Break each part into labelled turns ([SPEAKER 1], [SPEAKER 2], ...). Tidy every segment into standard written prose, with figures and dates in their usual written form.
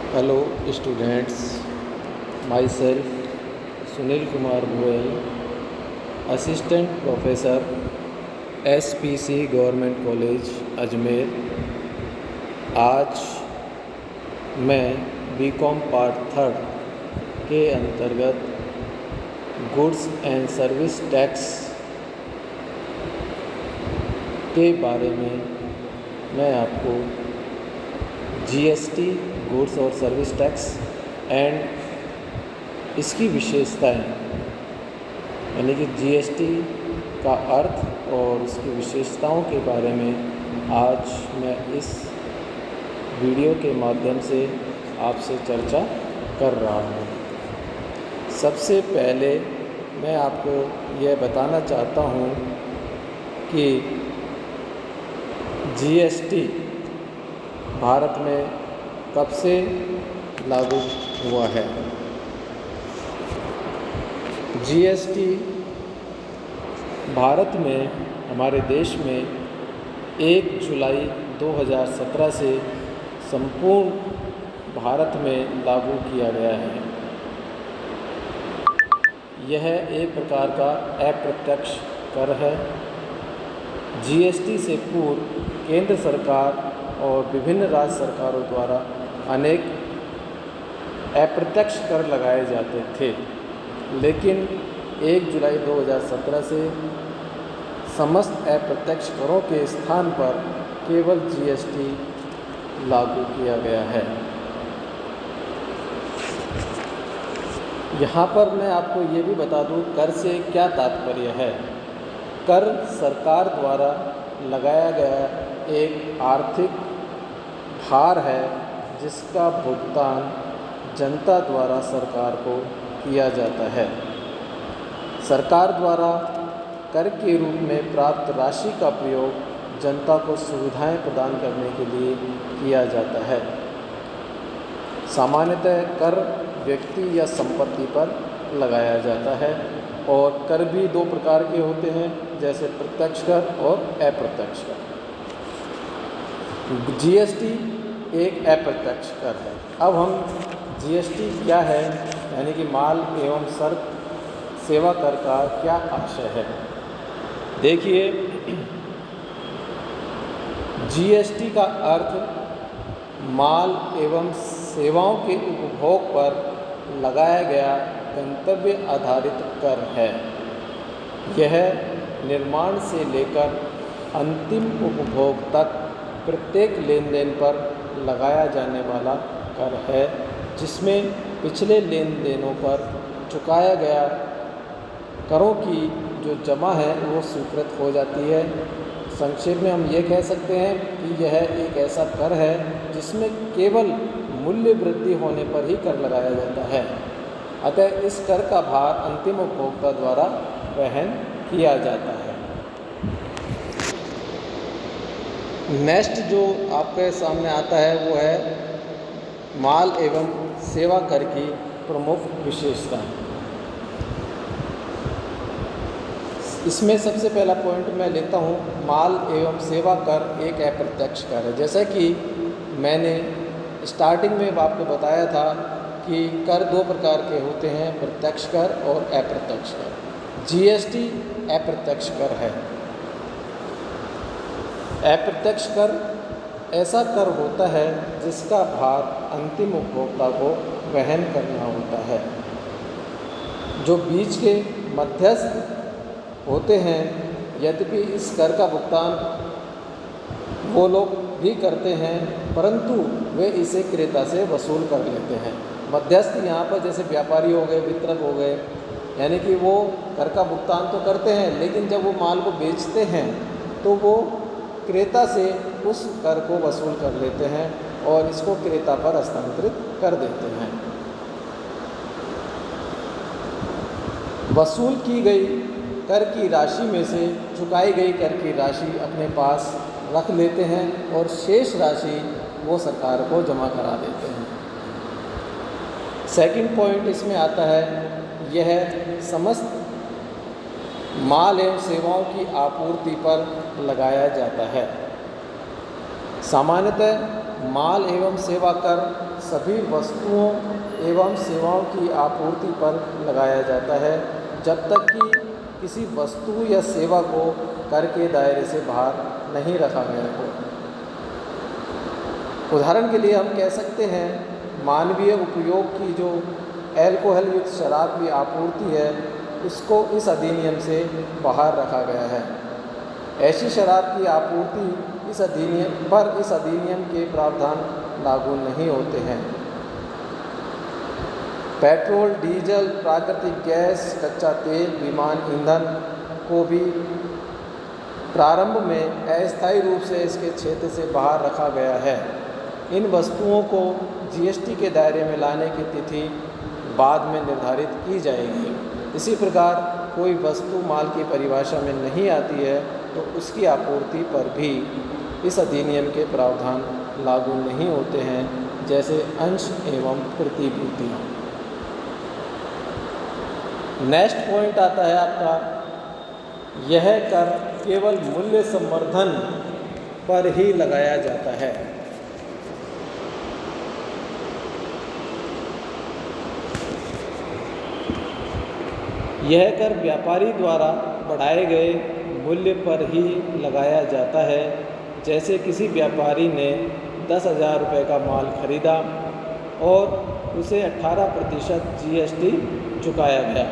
[SPEAKER 1] Hello students, my self Sunil Kumar Goyal, assistant professor SPC government college Ajmer. आज मैं BCom part 3 के अंतर्गत गुड्स एंड सर्विस टैक्स के बारे में मैं आपको GST गुड्स और सर्विस टैक्स एंड इसकी विशेषताएं यानी कि GST का अर्थ और उसकी विशेषताओं के बारे में आज मैं इस वीडियो के माध्यम से आपसे चर्चा कर रहा हूँ। सबसे पहले मैं आपको यह बताना चाहता हूँ कि GST भारत में कब से लागू हुआ है। GST भारत में, हमारे देश में 1 जुलाई 2017 से संपूर्ण भारत में लागू किया गया है। यह एक प्रकार का अप्रत्यक्ष कर है। GST से पूर्व केंद्र सरकार और विभिन्न राज्य सरकारों द्वारा अनेक अप्रत्यक्ष कर लगाए जाते थे, लेकिन 1 जुलाई 2017 से समस्त अप्रत्यक्ष करों के स्थान पर केवल GST लागू किया गया है। यहाँ पर मैं आपको ये भी बता दूँ कर से क्या तात्पर्य है। कर सरकार द्वारा लगाया गया एक आर्थिक भार है जिसका भुगतान जनता द्वारा सरकार को किया जाता है। सरकार द्वारा कर के रूप में प्राप्त राशि का प्रयोग जनता को सुविधाएं प्रदान करने के लिए किया जाता है। सामान्यतः कर व्यक्ति या संपत्ति पर लगाया जाता है और कर भी 2 प्रकार के होते हैं, जैसे प्रत्यक्ष कर और अप्रत्यक्ष कर। GST एक अप्रत्यक्ष कर है। अब हम GST क्या है यानी कि माल एवं सेवा कर का क्या आशय है। देखिए, GST का अर्थ माल एवं सेवाओं के उपभोग पर लगाया गया गंतव्य आधारित कर है। यह निर्माण से लेकर अंतिम उपभोग तक प्रत्येक लेन देन पर लगाया जाने वाला कर है, जिसमें पिछले लेन देनों पर चुकाया गया करों की जो जमा है वो स्वीकृत हो जाती है। संक्षेप में हम ये कह सकते हैं कि यह एक ऐसा कर है जिसमें केवल मूल्य वृद्धि होने पर ही कर लगाया जाता है। अतः इस कर का भार अंतिम उपभोक्ता द्वारा वहन किया जाता है। नेक्स्ट जो आपके सामने आता है वो है माल एवं सेवा कर की प्रमुख विशेषताएं। इसमें सबसे पहला पॉइंट मैं लेता हूँ, माल एवं सेवा कर एक अप्रत्यक्ष कर है। जैसा कि मैंने स्टार्टिंग में आपको बताया था कि कर 2 प्रकार के होते हैं, प्रत्यक्ष कर और अप्रत्यक्ष कर। GST अप्रत्यक्ष कर है। अप्रत्यक्ष कर ऐसा कर होता है जिसका भार अंतिम उपभोक्ता को वहन करना होता है। जो बीच के मध्यस्थ होते हैं, यद्यपि इस कर का भुगतान वो लोग भी करते हैं, परंतु वे इसे क्रेता से वसूल कर लेते हैं। मध्यस्थ यहाँ पर जैसे व्यापारी हो गए, वितरक हो गए, यानी कि वो कर का भुगतान तो करते हैं, लेकिन जब वो माल को बेचते हैं तो वो क्रेता से उस कर को वसूल कर लेते हैं और इसको क्रेता पर हस्तांतरित कर देते हैं। वसूल की गई कर की राशि में से चुकाई गई कर की राशि अपने पास रख लेते हैं और शेष राशि वो सरकार को जमा करा देते हैं। सेकंड पॉइंट इसमें आता है, यह समस्त माल एवं सेवाओं की आपूर्ति पर लगाया जाता है। सामान्यतः माल एवं सेवा कर सभी वस्तुओं एवं सेवाओं की आपूर्ति पर लगाया जाता है जब तक कि किसी वस्तु या सेवा को कर के दायरे से बाहर नहीं रखा गया हो। उदाहरण के लिए हम कह सकते हैं मानवीय उपयोग की जो अल्कोहल युक्त शराब की आपूर्ति है इसको इस अधिनियम से बाहर रखा गया है। ऐसी शराब की आपूर्ति इस अधिनियम के प्रावधान लागू नहीं होते हैं। पेट्रोल, डीजल, प्राकृतिक गैस, कच्चा तेल, विमान ईंधन को भी प्रारंभ में अस्थायी रूप से इसके क्षेत्र से बाहर रखा गया है। इन वस्तुओं को जीएसटी के दायरे में लाने की तिथि बाद में निर्धारित की जाएगी। इसी प्रकार कोई वस्तु माल की परिभाषा में नहीं आती है तो उसकी आपूर्ति पर भी इस अधिनियम के प्रावधान लागू नहीं होते हैं, जैसे अंश एवं प्रतिभूति। नेक्स्ट पॉइंट आता है आपका, यह कर केवल मूल्य संवर्धन पर ही लगाया जाता है। यह कर व्यापारी द्वारा बढ़ाए गए मूल्य पर ही लगाया जाता है। जैसे किसी व्यापारी ने 10,000 रुपये का माल खरीदा और उसे 18% जीएसटी चुकाया गया।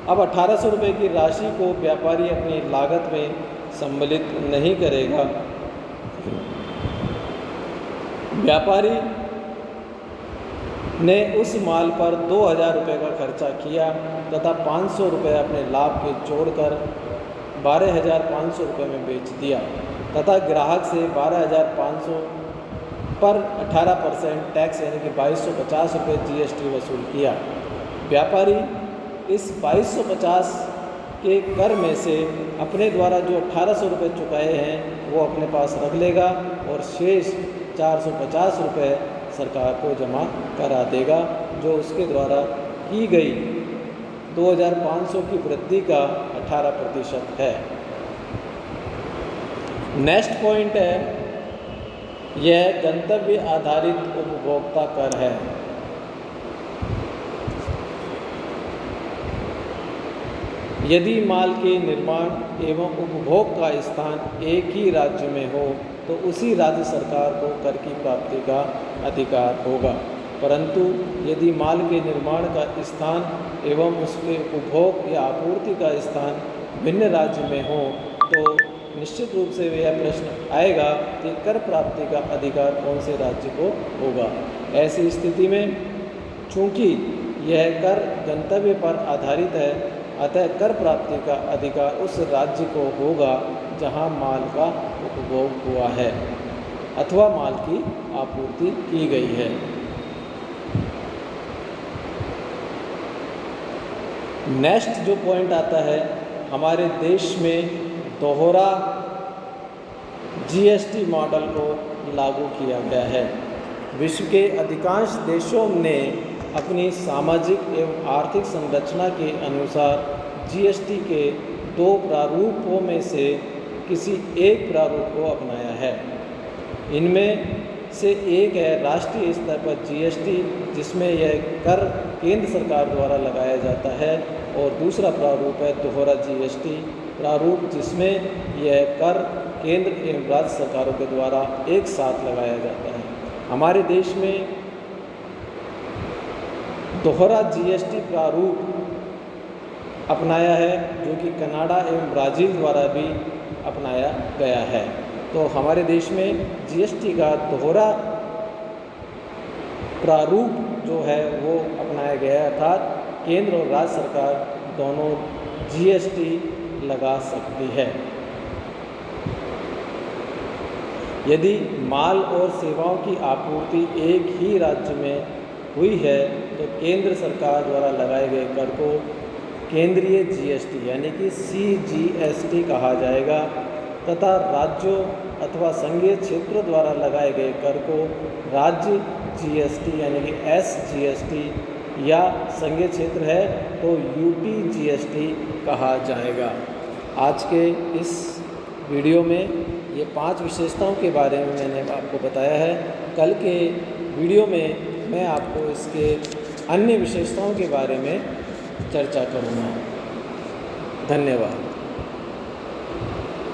[SPEAKER 1] अब 1800 रुपये की राशि को व्यापारी अपनी लागत में सम्मिलित नहीं करेगा। व्यापारी ने उस माल पर 2,000 रुपये का खर्चा किया तथा 500 रुपये अपने लाभ के जोड़कर 12,500 रुपये में बेच दिया तथा ग्राहक से 12,500 पर 18% टैक्स यानी कि 2,250 रुपये जीएसटी वसूल किया। व्यापारी इस 2,250 के कर में से अपने द्वारा जो 1,800 रुपये चुकाए हैं वो अपने पास रख लेगा और शेष 450 रुपये सरकार को जमा करा देगा, जो उसके द्वारा की गई 2,500 की वृद्धि का 18% है। नेक्स्ट पॉइंट है, यह गंतव्य आधारित उपभोक्ता कर है। यदि माल के निर्माण एवं उपभोग का स्थान एक ही राज्य में हो तो उसी राज्य सरकार को कर की प्राप्ति का अधिकार होगा, परंतु यदि माल के निर्माण का स्थान एवं उसके उपभोग या आपूर्ति का स्थान भिन्न राज्य में हो तो निश्चित रूप से यह प्रश्न आएगा कि कर प्राप्ति का अधिकार कौन से राज्य को होगा। ऐसी स्थिति में चूंकि यह कर गंतव्य पर आधारित है, अतः कर प्राप्ति का अधिकार उस राज्य को होगा जहां माल का उपभोग हुआ है अथवा माल की आपूर्ति की गई है। नेक्स्ट जो पॉइंट आता है, हमारे देश में दोहरा जीएसटी मॉडल को लागू किया गया है। विश्व के अधिकांश देशों ने अपनी सामाजिक एवं आर्थिक संरचना के अनुसार जीएसटी के 2 प्रारूपों में से किसी एक प्रारूप को अपनाया है। इनमें से एक है राष्ट्रीय स्तर पर जीएसटी, जिसमें यह कर केंद्र सरकार द्वारा लगाया जाता है, और दूसरा प्रारूप है दोहरा जीएसटी प्रारूप, जिसमें यह कर केंद्र एवं राज्य सरकारों के द्वारा एक साथ लगाया जाता है। हमारे देश में दोहरा जीएसटी प्रारूप अपनाया है, जो कि कनाडा एवं ब्राज़ील द्वारा भी अपनाया गया है। तो हमारे देश में जीएसटी का दोहरा प्रारूप जो है वो अपनाया गया है, अर्थात केंद्र और राज्य सरकार दोनों जीएसटी लगा सकती है। यदि माल और सेवाओं की आपूर्ति एक ही राज्य में हुई है तो केंद्र सरकार द्वारा लगाए गए कर को केंद्रीय जीएसटी यानी कि सीजीएसटी कहा जाएगा, तथा राज्यों अथवा संघीय क्षेत्रों द्वारा लगाए गए कर को राज्य जीएसटी यानी कि एसजीएसटी, या संघीय क्षेत्र है तो यूटी जीएसटी कहा जाएगा। आज के इस वीडियो में ये 5 विशेषताओं के बारे में मैंने आपको बताया है। कल के वीडियो में मैं आपको इसके अन्य विशेषताओं के बारे में चर्चा करूँगा। धन्यवाद।